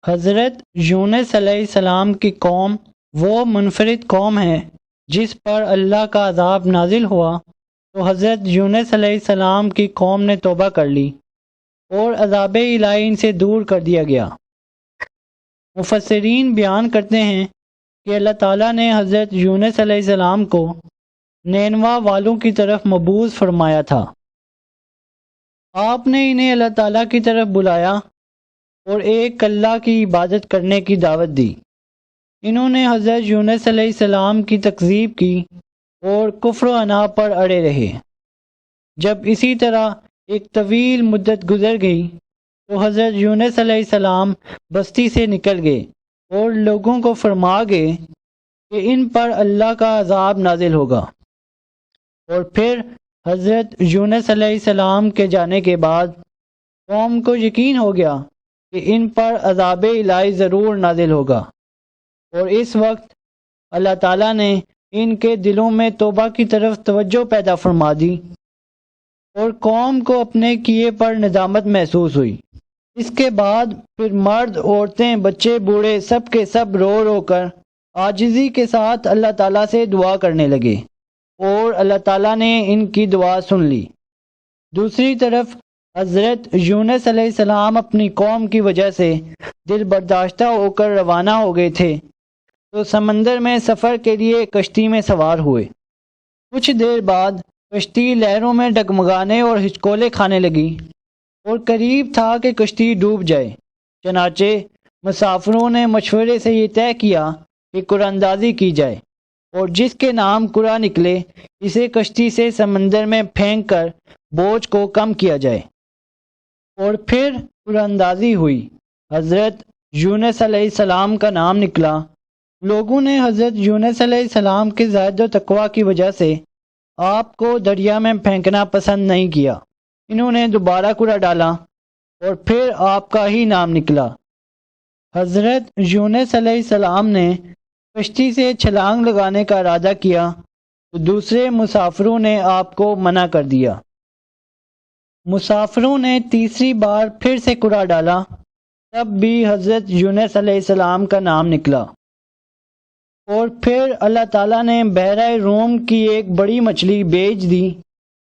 حضرت یونس علیہ السلام کی قوم وہ منفرد قوم ہے جس پر اللہ کا عذاب نازل ہوا تو حضرت یونس علیہ السلام کی قوم نے توبہ کر لی اور عذاب الہی ان سے دور کر دیا گیا۔ مفسرین بیان کرتے ہیں کہ اللہ تعالیٰ نے حضرت یونس علیہ السلام کو نینوا والوں کی طرف مبعوث فرمایا تھا۔ آپ نے انہیں اللہ تعالیٰ کی طرف بلایا اور ایک اللہ کی عبادت کرنے کی دعوت دی۔ انہوں نے حضرت یونس علیہ السلام کی تکذیب کی اور کفر و عناد پر اڑے رہے۔ جب اسی طرح ایک طویل مدت گزر گئی تو حضرت یونس علیہ السلام بستی سے نکل گئے اور لوگوں کو فرما گئے کہ ان پر اللہ کا عذاب نازل ہوگا۔ اور پھر حضرت یونس علیہ السلام کے جانے کے بعد قوم کو یقین ہو گیا کہ ان پر عذاب الہی ضرور نازل ہوگا، اور اس وقت اللہ تعالیٰ نے ان کے دلوں میں توبہ کی طرف توجہ پیدا فرما دی اور قوم کو اپنے کیے پر ندامت محسوس ہوئی۔ اس کے بعد پھر مرد، عورتیں، بچے، بوڑھے سب کے سب رو رو کر عاجزی کے ساتھ اللہ تعالیٰ سے دعا کرنے لگے اور اللہ تعالیٰ نے ان کی دعا سن لی۔ دوسری طرف حضرت یونس علیہ السلام اپنی قوم کی وجہ سے دل برداشتہ ہو کر روانہ ہو گئے تھے تو سمندر میں سفر کے لیے کشتی میں سوار ہوئے۔ کچھ دیر بعد کشتی لہروں میں ڈگمگانے اور ہچکولے کھانے لگی اور قریب تھا کہ کشتی ڈوب جائے۔ چنانچہ مسافروں نے مشورے سے یہ طے کیا کہ قرآن اندازی کی جائے اور جس کے نام قرآن نکلے اسے کشتی سے سمندر میں پھینک کر بوجھ کو کم کیا جائے۔ اور پھر قرآن اندازی ہوئی۔ حضرت یونس علیہ السلام کا نام نکلا۔ لوگوں نے حضرت یونس علیہ السلام کے زہد و تقوی کی وجہ سے آپ کو دریا میں پھینکنا پسند نہیں کیا۔ انہوں نے دوبارہ کوڑا ڈالا اور پھر آپ کا ہی نام نکلا۔ حضرت یونس علیہ السلام نے کشتی سے چھلانگ لگانے کا ارادہ کیا تو دوسرے مسافروں نے آپ کو منع کر دیا۔ مسافروں نے تیسری بار پھر سے کوڑا ڈالا، تب بھی حضرت یونس علیہ السلام کا نام نکلا۔ اور پھر اللہ تعالیٰ نے بحیرہ روم کی ایک بڑی مچھلی بھیج دی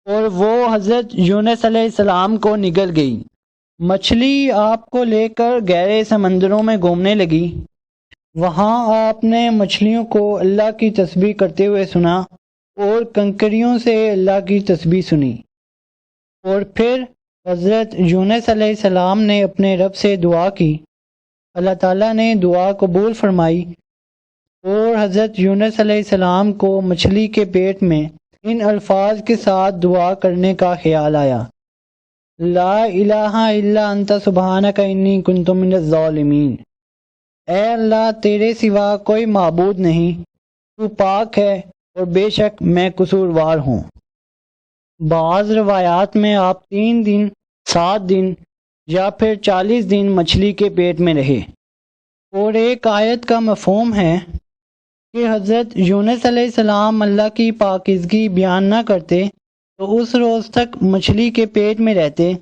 اور وہ حضرت یونس علیہ السلام کو نگل گئی۔ مچھلی آپ کو لے کر گہرے سمندروں میں گھومنے لگی۔ وہاں آپ نے مچھلیوں کو اللہ کی تسبیح کرتے ہوئے سنا اور کنکریوں سے اللہ کی تسبیح سنی۔ اور پھر حضرت یونس علیہ السلام نے اپنے رب سے دعا کی، اللہ تعالیٰ نے دعا قبول فرمائی اور حضرت یونس علیہ السلام کو مچھلی کے پیٹ میں ان الفاظ کے ساتھ دعا کرنے کا خیال آیا، لا الہ الا انت سبحانک انی کنت من الظالمین۔ اے اللہ، تیرے سوا کوئی معبود نہیں، تو پاک ہے اور بے شک میں قصوروار ہوں۔ بعض روایات میں آپ 3 دن، 7 دن یا پھر 40 دن مچھلی کے پیٹ میں رہے۔ اور ایک آیت کا مفہوم ہے کہ حضرت یونس علیہ السلام اللہ کی پاکیزگی بیان نہ کرتے تو اس روز تک مچھلی کے پیٹ میں رہتے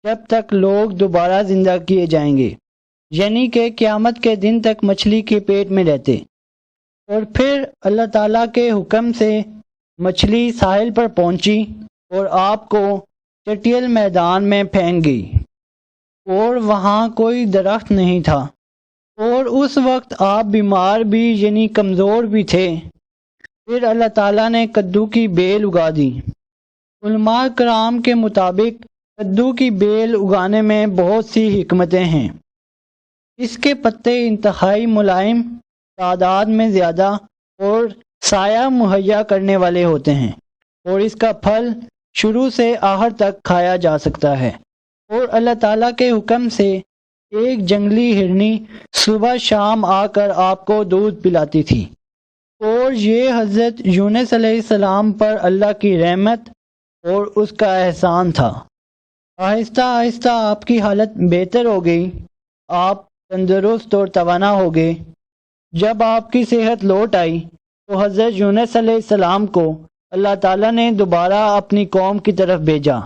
جب تک لوگ دوبارہ زندہ کیے جائیں گے، یعنی کہ قیامت کے دن تک مچھلی کے پیٹ میں رہتے۔ اور پھر اللہ تعالیٰ کے حکم سے مچھلی ساحل پر پہنچی اور آپ کو چٹیل میدان میں پھینک گئی، اور وہاں کوئی درخت نہیں تھا، اور اس وقت آپ بیمار بھی یعنی کمزور بھی تھے۔ پھر اللہ تعالیٰ نے کدو کی بیل اگا دی۔ علماء کرام کے مطابق کدو کی بیل اگانے میں بہت سی حکمتیں ہیں۔ اس کے پتے انتہائی ملائم، تعداد میں زیادہ اور سایہ مہیا کرنے والے ہوتے ہیں، اور اس کا پھل شروع سے آخر تک کھایا جا سکتا ہے۔ اور اللہ تعالیٰ کے حکم سے ایک جنگلی ہرنی صبح شام آ کر آپ کو دودھ پلاتی تھی۔ اور یہ حضرت یونس علیہ السلام پر اللہ کی رحمت اور اس کا احسان تھا۔ آہستہ آہستہ آپ کی حالت بہتر ہو گئی، آپ تندرست اور توانا ہو گئے۔ جب آپ کی صحت لوٹ آئی تو حضرت یونس علیہ السلام کو اللہ تعالیٰ نے دوبارہ اپنی قوم کی طرف بھیجا۔